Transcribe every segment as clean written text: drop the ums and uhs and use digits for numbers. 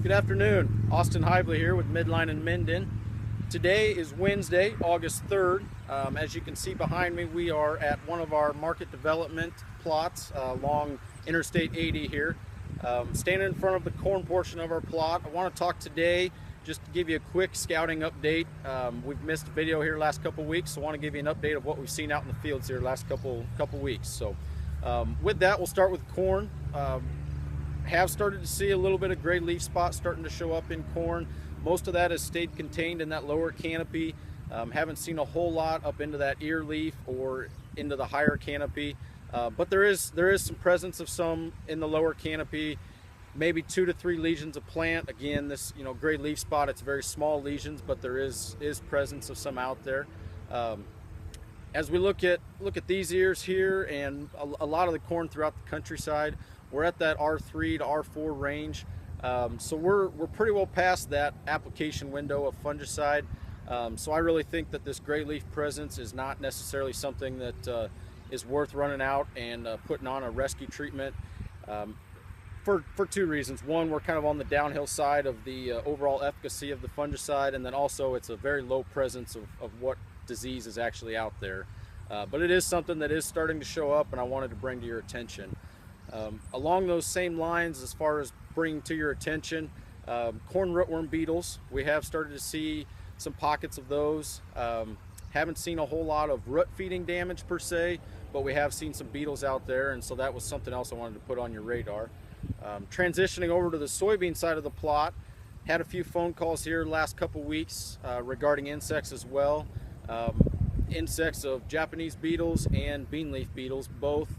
Good afternoon. Austin Hively here with Midline and Minden. Today is Wednesday, August 3rd. As you can see behind me, we are at one of our market development plots along Interstate 80 here. Standing in front of the corn portion of our plot. I want to talk today just to give you a quick scouting update. We've missed a video here last couple weeks, so I want to give you an update of what we've seen out in the fields here last couple weeks. So with that, we'll start with corn. Have started to see a little bit of gray leaf spots starting to show up in corn. Most of that has stayed contained in that lower canopy. Haven't seen a whole lot up into that ear leaf or into the higher canopy, but there is some presence of some in the lower canopy, maybe 2 to 3 lesions of plant. Again, this gray leaf spot, it's very small lesions, but there is presence of some out there. As we look at these ears here and a lot of the corn throughout the countryside, we're at that R3 to R4 range. So we're pretty well past that application window of fungicide. So I really think that this gray leaf presence is not necessarily something that is worth running out and putting on a rescue treatment for 2 reasons. One, we're kind of on the downhill side of the overall efficacy of the fungicide, and then also it's a very low presence of what disease is actually out there. But it is something that is starting to show up, and I wanted to bring to your attention. Along those same lines, as far as bringing to your attention, corn rootworm beetles, we have started to see some pockets of those. Haven't seen a whole lot of root feeding damage per se, but we have seen some beetles out there, and so that was something else I wanted to put on your radar. Transitioning over to the soybean side of the plot, had a few phone calls here last couple weeks regarding insects as well. Insects of Japanese beetles and bean leaf beetles both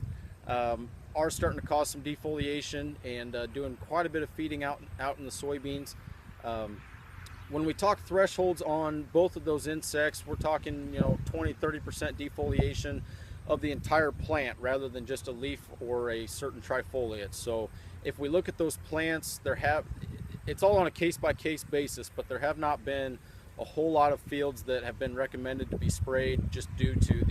are starting to cause some defoliation and doing quite a bit of feeding out in the soybeans. When we talk thresholds on both of those insects, we're talking 20-30% defoliation of the entire plant rather than just a leaf or a certain trifoliate. So if we look at those plants, it's all on a case-by-case basis, but there have not been a whole lot of fields that have been recommended to be sprayed just due to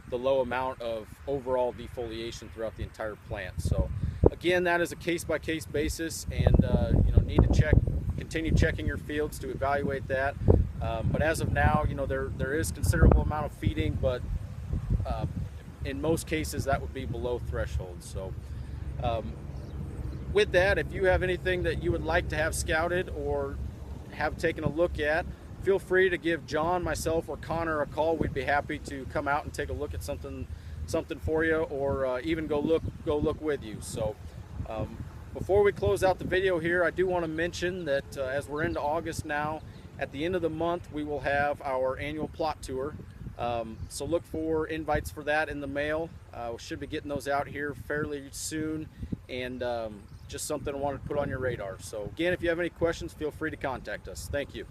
the low amount of overall defoliation throughout the entire plant. So again, that is a case-by-case basis, and need to continue checking your fields to evaluate that. But as of now, there is considerable amount of feeding, but in most cases that would be below threshold. So with that, if you have anything that you would like to have scouted or have taken a look at, feel free to give John, myself, or Connor a call. We'd be happy to come out and take a look at something for you, or even go look with you. So before we close out the video here, I do want to mention that as we're into August now, at the end of the month we will have our annual plot tour. So look for invites for that in the mail. We should be getting those out here fairly soon, and just something I wanted to put on your radar. So again, if you have any questions, feel free to contact us. Thank you.